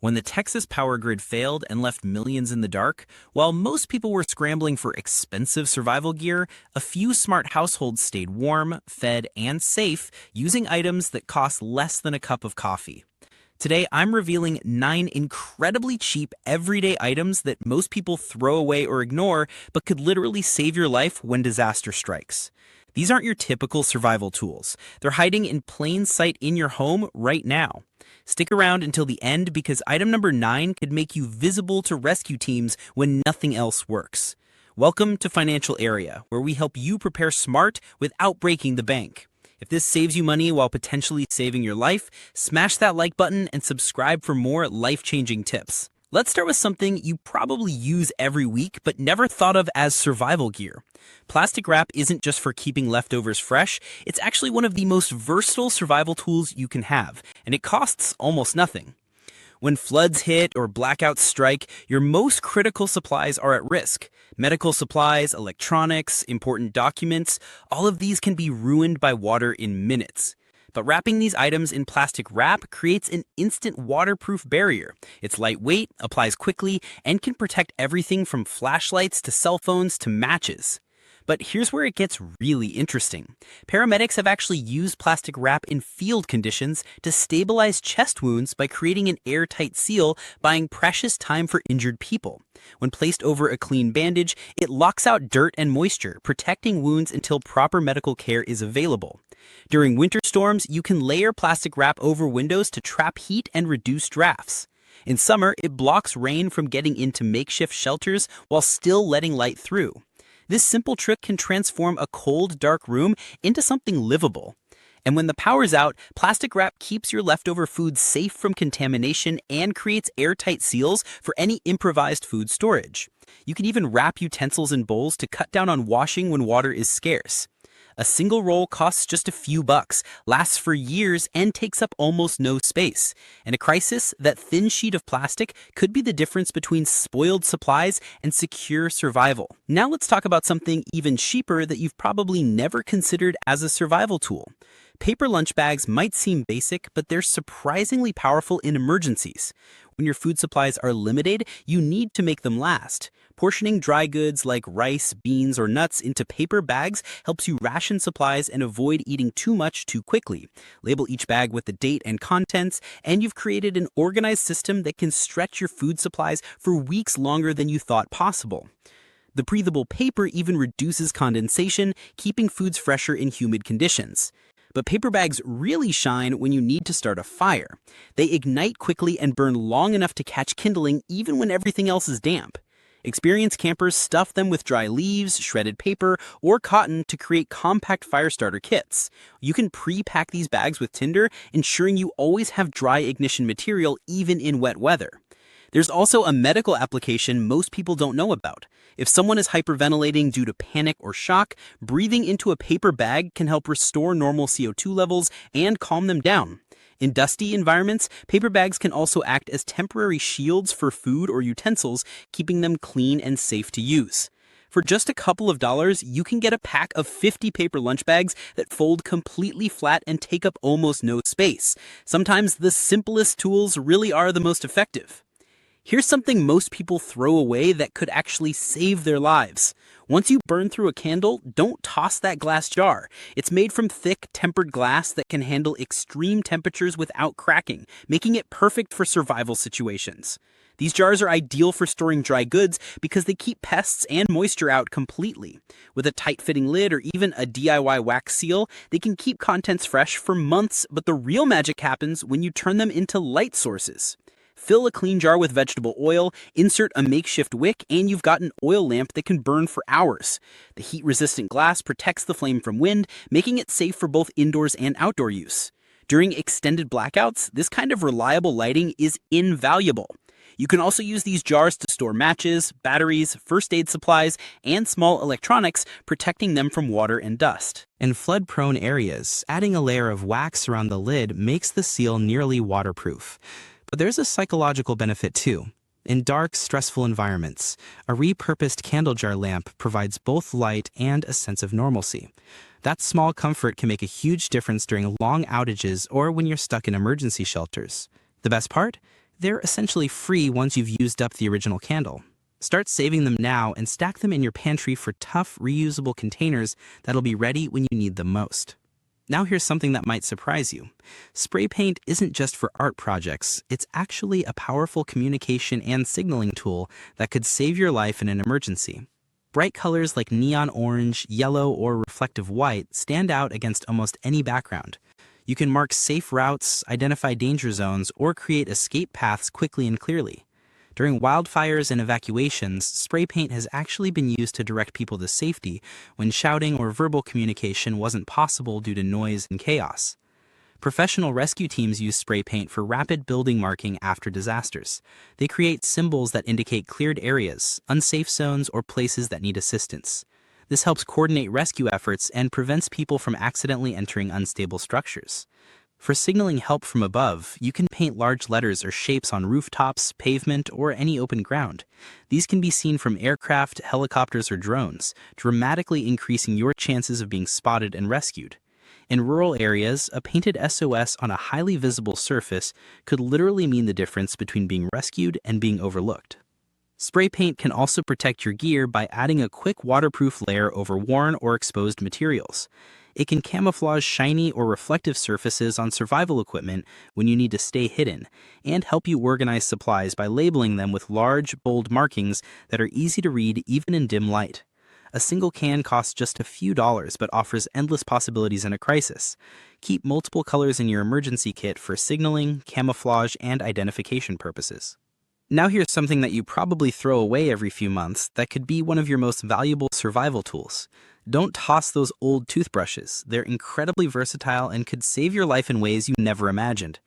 When the Texas power grid failed and left millions in the dark, while most people were scrambling for expensive survival gear, a few smart households stayed warm, fed, and safe using items that cost less than a cup of coffee. Today, I'm revealing 9 incredibly cheap everyday items that most people throw away or ignore, but could literally save your life when disaster strikes. These aren't your typical survival tools. They're hiding in plain sight in your home right now. Stick around until the end because item number 9 could make you visible to rescue teams when nothing else works. Welcome to Financial Area, where we help you prepare smart without breaking the bank. If this saves you money while potentially saving your life, smash that like button and subscribe for more life-changing tips. Let's start with something you probably use every week but never thought of as survival gear. Plastic wrap isn't just for keeping leftovers fresh, it's actually one of the most versatile survival tools you can have, and it costs almost nothing. When floods hit or blackouts strike, your most critical supplies are at risk. Medical supplies, electronics, important documents, all of these can be ruined by water in minutes. But wrapping these items in plastic wrap creates an instant waterproof barrier. It's lightweight, applies quickly, and can protect everything from flashlights to cell phones to matches. But here's where it gets really interesting. Paramedics have actually used plastic wrap in field conditions to stabilize chest wounds by creating an airtight seal, buying precious time for injured people. When placed over a clean bandage, it locks out dirt and moisture, protecting wounds until proper medical care is available. During winter storms, you can layer plastic wrap over windows to trap heat and reduce drafts. In summer, it blocks rain from getting into makeshift shelters while still letting light through. This simple trick can transform a cold, dark room into something livable. And when the power's out, plastic wrap keeps your leftover food safe from contamination and creates airtight seals for any improvised food storage. You can even wrap utensils in bowls to cut down on washing when water is scarce. A single roll costs just a few bucks, lasts for years, and takes up almost no space. In a crisis, that thin sheet of plastic could be the difference between spoiled supplies and secure survival. Now let's talk about something even cheaper that you've probably never considered as a survival tool. Paper lunch bags might seem basic, but they're surprisingly powerful in emergencies. When your food supplies are limited, you need to make them last. Portioning dry goods like rice, beans, or nuts into paper bags helps you ration supplies and avoid eating too much too quickly. Label each bag with the date and contents, and you've created an organized system that can stretch your food supplies for weeks longer than you thought possible. The breathable paper even reduces condensation, keeping foods fresher in humid conditions. But paper bags really shine when you need to start a fire. They ignite quickly and burn long enough to catch kindling even when everything else is damp. Experienced campers stuff them with dry leaves, shredded paper, or cotton to create compact fire starter kits. You can pre-pack these bags with tinder, ensuring you always have dry ignition material even in wet weather. There's also a medical application most people don't know about. If someone is hyperventilating due to panic or shock, breathing into a paper bag can help restore normal CO2 levels and calm them down. In dusty environments, paper bags can also act as temporary shields for food or utensils, keeping them clean and safe to use. For just a couple of dollars, you can get a pack of 50 paper lunch bags that fold completely flat and take up almost no space. Sometimes the simplest tools really are the most effective. Here's something most people throw away that could actually save their lives. Once you burn through a candle, don't toss that glass jar. It's made from thick, tempered glass that can handle extreme temperatures without cracking, making it perfect for survival situations. These jars are ideal for storing dry goods because they keep pests and moisture out completely. With a tight-fitting lid or even a DIY wax seal, they can keep contents fresh for months, but the real magic happens when you turn them into light sources. Fill a clean jar with vegetable oil, insert a makeshift wick, and you've got an oil lamp that can burn for hours. The heat-resistant glass protects the flame from wind, making it safe for both indoors and outdoor use. During extended blackouts, this kind of reliable lighting is invaluable. You can also use these jars to store matches, batteries, first aid supplies, and small electronics, protecting them from water and dust. In flood-prone areas, adding a layer of wax around the lid makes the seal nearly waterproof. But there's a psychological benefit too. In dark, stressful environments, a repurposed candle jar lamp provides both light and a sense of normalcy. That small comfort can make a huge difference during long outages or when you're stuck in emergency shelters. The best part? They're essentially free once you've used up the original candle. Start saving them now and stack them in your pantry for tough, reusable containers that'll be ready when you need them most. Now here's something that might surprise you. Spray paint isn't just for art projects, it's actually a powerful communication and signaling tool that could save your life in an emergency. Bright colors like neon orange, yellow, or reflective white stand out against almost any background. You can mark safe routes, identify danger zones, or create escape paths quickly and clearly. During wildfires and evacuations, spray paint has actually been used to direct people to safety when shouting or verbal communication wasn't possible due to noise and chaos. Professional rescue teams use spray paint for rapid building marking after disasters. They create symbols that indicate cleared areas, unsafe zones, or places that need assistance. This helps coordinate rescue efforts and prevents people from accidentally entering unstable structures. For signaling help from above, you can paint large letters or shapes on rooftops, pavement, or any open ground. These can be seen from aircraft, helicopters, or drones, dramatically increasing your chances of being spotted and rescued. In rural areas, a painted SOS on a highly visible surface could literally mean the difference between being rescued and being overlooked. Spray paint can also protect your gear by adding a quick waterproof layer over worn or exposed materials. It can camouflage shiny or reflective surfaces on survival equipment when you need to stay hidden, and help you organize supplies by labeling them with large, bold markings that are easy to read even in dim light. A single can costs just a few dollars but offers endless possibilities in a crisis. Keep multiple colors in your emergency kit for signaling, camouflage, and identification purposes. Now here's something that you probably throw away every few months that could be one of your most valuable survival tools. Don't toss those old toothbrushes. They're incredibly versatile and could save your life in ways you never imagined.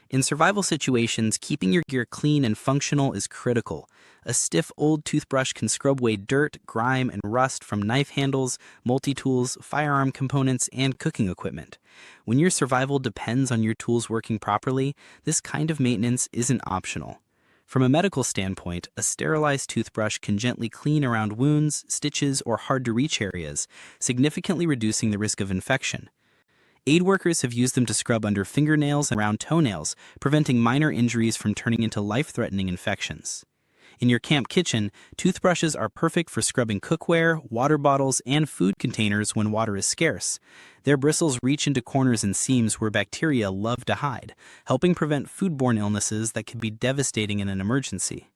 In survival situations, keeping your gear clean and functional is critical. A stiff old toothbrush can scrub away dirt, grime, and rust from knife handles, multi-tools, firearm components, and cooking equipment. When your survival depends on your tools working properly, this kind of maintenance isn't optional. From a medical standpoint, a sterilized toothbrush can gently clean around wounds, stitches, or hard-to-reach areas, significantly reducing the risk of infection. Aid workers have used them to scrub under fingernails and around toenails, preventing minor injuries from turning into life-threatening infections. In your camp kitchen, toothbrushes are perfect for scrubbing cookware, water bottles, and food containers when water is scarce. Their bristles reach into corners and seams where bacteria love to hide, helping prevent foodborne illnesses that can be devastating in an emergency.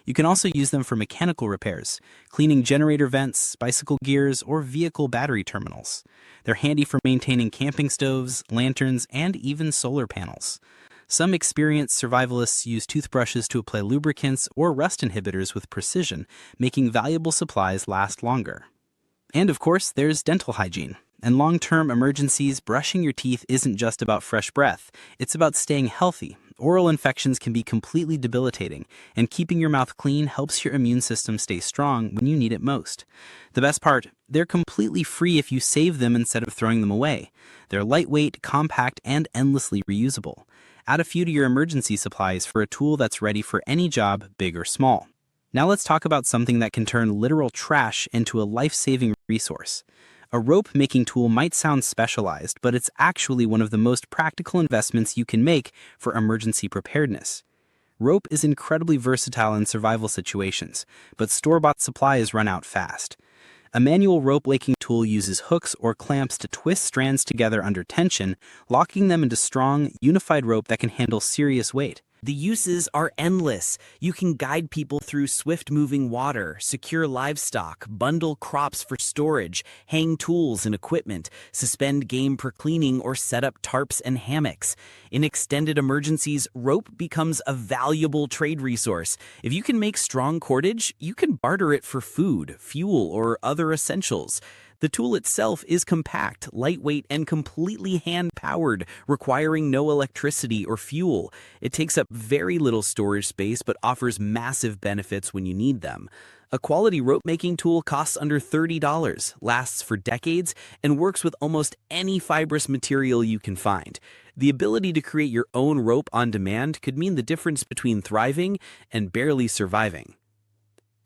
You can also use them for mechanical repairs, cleaning generator vents, bicycle gears, or vehicle battery terminals. They're handy for maintaining camping stoves, lanterns, and even solar panels. Some experienced survivalists use toothbrushes to apply lubricants or rust inhibitors with precision, making valuable supplies last longer. And of course, there's dental hygiene. In long-term emergencies, brushing your teeth isn't just about fresh breath. It's about staying healthy. Oral infections can be completely debilitating, and keeping your mouth clean helps your immune system stay strong when you need it most. The best part, they're completely free if you save them instead of throwing them away. They're lightweight, compact, and endlessly reusable. Add a few to your emergency supplies for a tool that's ready for any job, big or small. Now let's talk about something that can turn literal trash into a life-saving resource. A rope-making tool might sound specialized, but it's actually one of the most practical investments you can make for emergency preparedness. Rope is incredibly versatile in survival situations, but store-bought supplies run out fast. A manual rope-making tool uses hooks or clamps to twist strands together under tension, locking them into strong, unified rope that can handle serious weight. The uses are endless. You can guide people through swift-moving water, secure livestock, bundle crops for storage, hang tools and equipment, suspend game for cleaning, or set up tarps and hammocks. In extended emergencies, rope becomes a valuable trade resource. If you can make strong cordage, you can barter it for food, fuel, or other essentials. The tool itself is compact, lightweight, and completely hand-powered, requiring no electricity or fuel. It takes up very little storage space but offers massive benefits when you need them. A quality rope-making tool costs under $30, lasts for decades, and works with almost any fibrous material you can find. The ability to create your own rope on demand could mean the difference between thriving and barely surviving.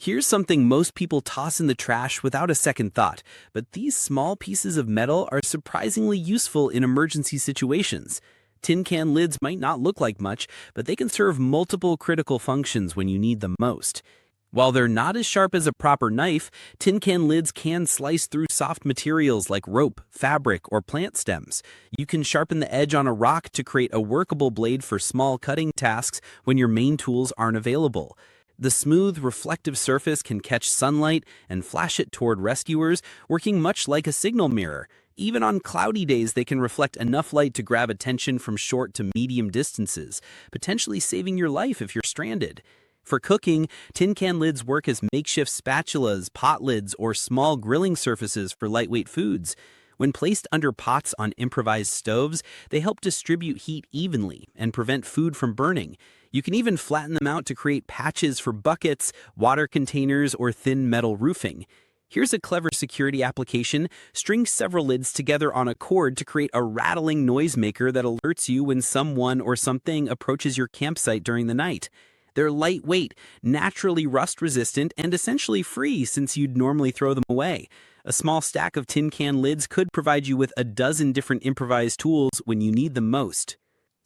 Here's something most people toss in the trash without a second thought, but these small pieces of metal are surprisingly useful in emergency situations. Tin can lids might not look like much, but they can serve multiple critical functions when you need them most. While they're not as sharp as a proper knife, tin can lids can slice through soft materials like rope, fabric, or plant stems. You can sharpen the edge on a rock to create a workable blade for small cutting tasks when your main tools aren't available. The smooth, reflective surface can catch sunlight and flash it toward rescuers, working much like a signal mirror. Even on cloudy days, they can reflect enough light to grab attention from short to medium distances, potentially saving your life if you're stranded. For cooking, tin can lids work as makeshift spatulas, pot lids, or small grilling surfaces for lightweight foods. When placed under pots on improvised stoves, they help distribute heat evenly and prevent food from burning. You can even flatten them out to create patches for buckets, water containers, or thin metal roofing. Here's a clever security application. String several lids together on a cord to create a rattling noisemaker that alerts you when someone or something approaches your campsite during the night. They're lightweight, naturally rust-resistant, and essentially free since you'd normally throw them away. A small stack of tin can lids could provide you with a dozen different improvised tools when you need them most.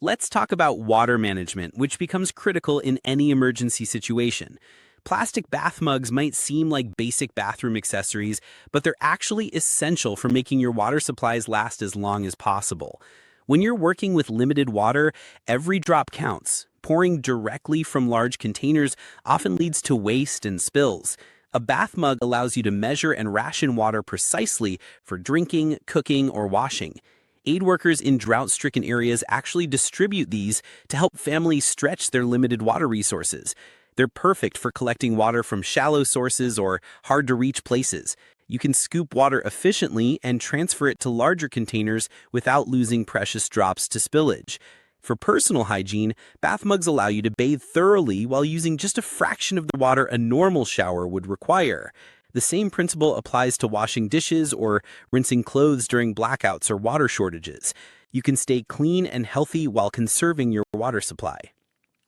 Let's talk about water management, which becomes critical in any emergency situation. Plastic bath mugs might seem like basic bathroom accessories, but they're actually essential for making your water supplies last as long as possible. When you're working with limited water, every drop counts. Pouring directly from large containers often leads to waste and spills. A bath mug allows you to measure and ration water precisely for drinking, cooking, or washing. Aid workers in drought-stricken areas actually distribute these to help families stretch their limited water resources. They're perfect for collecting water from shallow sources or hard-to-reach places. You can scoop water efficiently and transfer it to larger containers without losing precious drops to spillage. For personal hygiene, bath mugs allow you to bathe thoroughly while using just a fraction of the water a normal shower would require. The same principle applies to washing dishes or rinsing clothes during blackouts or water shortages. You can stay clean and healthy while conserving your water supply.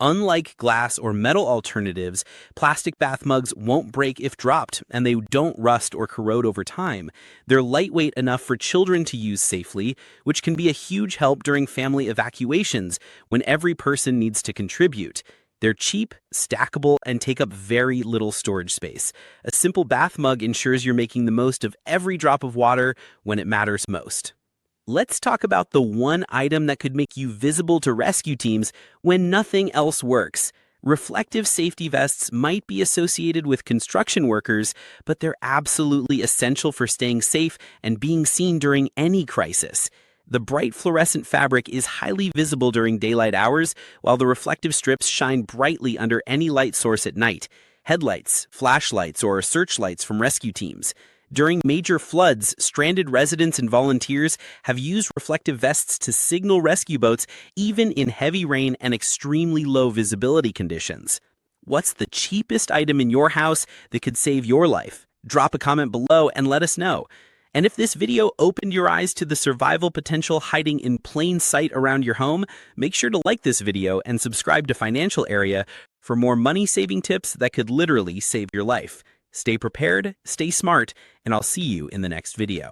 Unlike glass or metal alternatives, plastic bath mugs won't break if dropped, and they don't rust or corrode over time. They're lightweight enough for children to use safely, which can be a huge help during family evacuations when every person needs to contribute. They're cheap, stackable, and take up very little storage space. A simple bath mug ensures you're making the most of every drop of water when it matters most. Let's talk about the one item that could make you visible to rescue teams when nothing else works. Reflective safety vests might be associated with construction workers, but they're absolutely essential for staying safe and being seen during any crisis. The bright fluorescent fabric is highly visible during daylight hours, while the reflective strips shine brightly under any light source at night. Headlights, flashlights, or searchlights from rescue teams. During major floods, stranded residents and volunteers have used reflective vests to signal rescue boats even in heavy rain and extremely low visibility conditions. What's the cheapest item in your house that could save your life? Drop a comment below and let us know. And if this video opened your eyes to the survival potential hiding in plain sight around your home, make sure to like this video and subscribe to Financial Area for more money-saving tips that could literally save your life. Stay prepared, stay smart, and I'll see you in the next video.